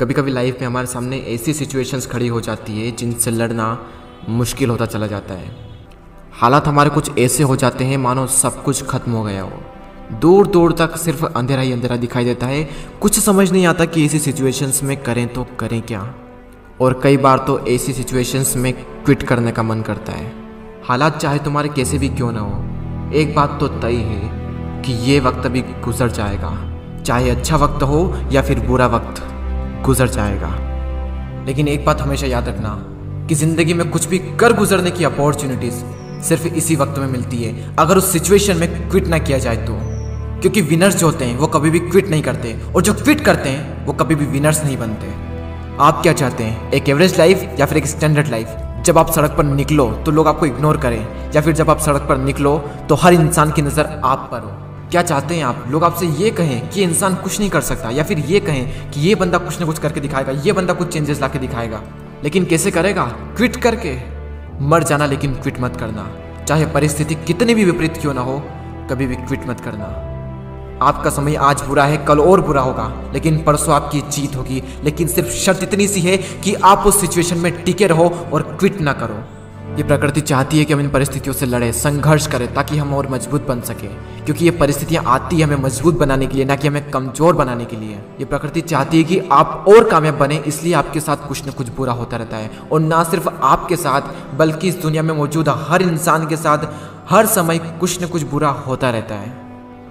कभी कभी लाइफ में हमारे सामने ऐसी सिचुएशंस खड़ी हो जाती है जिनसे लड़ना मुश्किल होता चला जाता है। हालात हमारे कुछ ऐसे हो जाते हैं मानो सब कुछ खत्म हो गया हो। दूर दूर तक सिर्फ अंधेरा ही अंधेरा दिखाई देता है। कुछ समझ नहीं आता कि ऐसी सिचुएशंस में करें तो करें क्या। और कई बार तो ऐसी सिचुएशंस में क्विट करने का मन करता है। हालात चाहे तुम्हारे कैसे भी क्यों ना हो, एक बात तो तय है कि ये वक्त अभी गुजर जाएगा। चाहे अच्छा वक्त हो या फिर बुरा वक्त, गुजर जाएगा। लेकिन एक बात हमेशा याद रखना कि ज़िंदगी में कुछ भी कर गुजरने की अपॉर्चुनिटीज़ सिर्फ इसी वक्त में मिलती है, अगर उस सिचुएशन में क्विट ना किया जाए तो। क्योंकि विनर्स जो होते हैं वो कभी भी क्विट नहीं करते, और जो क्विट करते हैं वो कभी भी विनर्स नहीं बनते। आप क्या चाहते हैं, एक एवरेज लाइफ या फिर एक स्टैंडर्ड लाइफ? जब आप सड़क पर निकलो तो लोग आपको इग्नोर करें, या फिर जब आप सड़क पर निकलो तो हर इंसान की नज़र आप पर हो? क्या चाहते हैं आप, लोग आपसे ये कहें कि इंसान कुछ नहीं कर सकता, या फिर ये कहें कि ये बंदा कुछ ना कुछ करके दिखाएगा, ये बंदा कुछ चेंजेस ला के दिखाएगा? लेकिन कैसे करेगा? क्विट करके। मर जाना लेकिन क्विट मत करना। चाहे परिस्थिति कितनी भी विपरीत क्यों ना हो, कभी भी क्विट मत करना। आपका समय आज बुरा है, कल और बुरा होगा, लेकिन परसों आपकी जीत होगी। लेकिन सिर्फ शर्त इतनी सी है कि आप उस सिचुएशन में टिके रहो और क्विट ना करो। ये प्रकृति चाहती है कि हम इन परिस्थितियों से लड़े, संघर्ष करें, ताकि हम और मजबूत बन सके। क्योंकि ये परिस्थितियां आती है हमें मजबूत बनाने के लिए, ना कि हमें कमजोर बनाने के लिए। ये प्रकृति चाहती है कि आप और कामयाब बने, इसलिए आपके साथ कुछ न कुछ बुरा होता रहता है। और ना सिर्फ आपके साथ, बल्कि इस दुनिया में मौजूद हर इंसान के साथ हर समय कुछ न कुछ बुरा होता रहता है।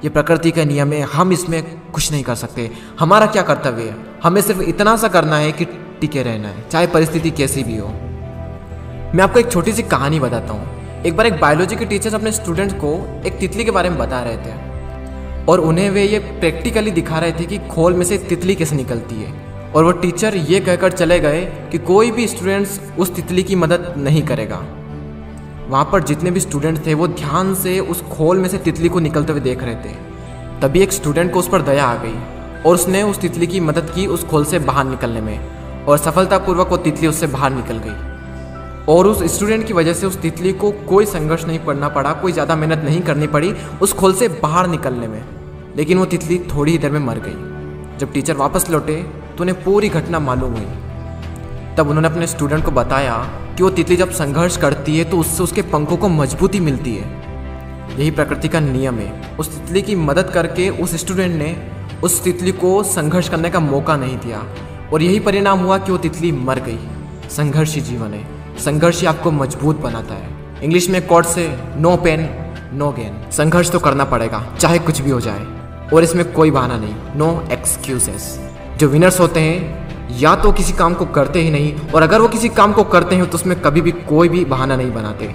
ये प्रकृति का नियम है, हम इसमें कुछ नहीं कर सकते। हमारा क्या कर्तव्य है? हमें सिर्फ इतना सा करना है कि टिके रहना है, चाहे परिस्थिति कैसी भी हो। मैं आपको एक छोटी सी कहानी बताता हूँ। एक बार एक बायोलॉजी के टीचर अपने स्टूडेंट्स को एक तितली के बारे में बता रहे थे, और उन्हें वे ये प्रैक्टिकली दिखा रहे थे कि खोल में से तितली कैसे निकलती है। और वो टीचर ये कहकर चले गए कि कोई भी स्टूडेंट्स उस तितली की मदद नहीं करेगा। वहाँ पर जितने भी स्टूडेंट थे वो ध्यान से उस खोल में से तितली को निकलते हुए देख रहे थे। तभी एक स्टूडेंट को उस पर दया आ गई, और उसने उस तितली की मदद की उस खोल से बाहर निकलने में, और सफलतापूर्वक वो तितली उससे बाहर निकल गई। और उस स्टूडेंट की वजह से उस तितली को कोई संघर्ष नहीं करना पड़ा, कोई ज़्यादा मेहनत नहीं करनी पड़ी उस खोल से बाहर निकलने में। लेकिन वो तितली थोड़ी ही देर में मर गई। जब टीचर वापस लौटे तो उन्हें पूरी घटना मालूम हुई। तब उन्होंने अपने स्टूडेंट को बताया कि वो तितली जब संघर्ष करती है तो उससे उसके पंखों को मजबूती मिलती है। यही प्रकृति का नियम है। उस तितली की मदद करके उस स्टूडेंट ने उस तितली को संघर्ष करने का मौका नहीं दिया, और यही परिणाम हुआ कि वो तितली मर गई। संघर्ष ही जीवन है, संघर्ष ही आपको मजबूत बनाता है। इंग्लिश में कोट से नो पेन नो गेन। संघर्ष तो करना पड़ेगा चाहे कुछ भी हो जाए, और इसमें कोई बहाना नहीं, नो एक्सक्यूजेस। जो विनर्स होते हैं या तो किसी काम को करते ही नहीं, और अगर वो किसी काम को करते हैं तो उसमें कभी भी कोई भी बहाना नहीं बनाते।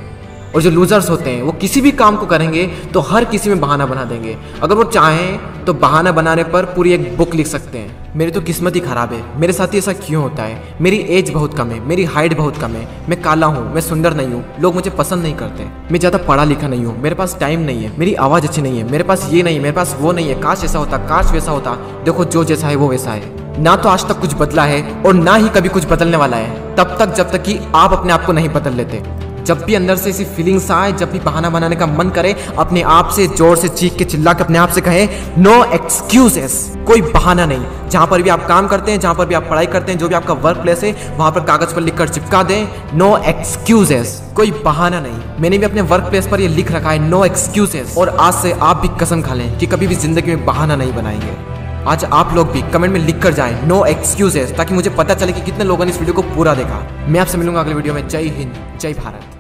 और जो लूजर्स होते हैं वो किसी भी काम को करेंगे तो हर किसी में बहाना बना देंगे। अगर वो चाहें तो बहाना बनाने पर पूरी एक बुक लिख सकते हैं। मेरी तो किस्मत ही खराब है, मेरे साथ ही ऐसा क्यों होता है, मेरी एज बहुत कम है, मेरी हाइट बहुत कम है, मैं काला हूँ, मैं सुंदर नहीं हूँ, लोग मुझे पसंद नहीं करते, मैं ज़्यादा पढ़ा लिखा नहीं हूँ, मेरे पास टाइम नहीं है, मेरी आवाज़ अच्छी नहीं है, मेरे पास ये नहीं है, मेरे पास वो नहीं है, काश ऐसा होता, काश वैसा होता। देखो जो जैसा है वो वैसा है। ना तो आज तक कुछ बदला है और ना ही कभी कुछ बदलने वाला है, तब तक जब तक कि आप अपने आप को नहीं बदल लेते। जब भी अंदर से ऐसी फीलिंग्स आए, जब भी बहाना बनाने का मन करे, अपने आप से जोर से चीख के चिल्ला के अपने आप से कहें नो एक्सक्यूजेस। कोई बहाना नहीं। जहाँ पर भी आप काम करते हैं, जहाँ पर भी आप पढ़ाई करते हैं, जो भी आपका वर्क प्लेस है, वहाँ पर कागज पर लिखकर चिपका दें नो एक्सक्यूजेस। कोई बहाना नहीं। मैंने भी अपने वर्क प्लेस पर ये लिख रखा है नो एक्सक्यूजेस। और आज से आप भी कसम खा लें कि कभी भी जिंदगी में बहाना नहीं बनाएंगे। आज आप लोग भी कमेंट में लिख कर जाएं नो एक्सक्यूजेस, ताकि मुझे पता चले कि कितने लोगों ने इस वीडियो को पूरा देखा। मैं आपसे मिलूंगा अगले वीडियो में। जय हिंद, जय भारत।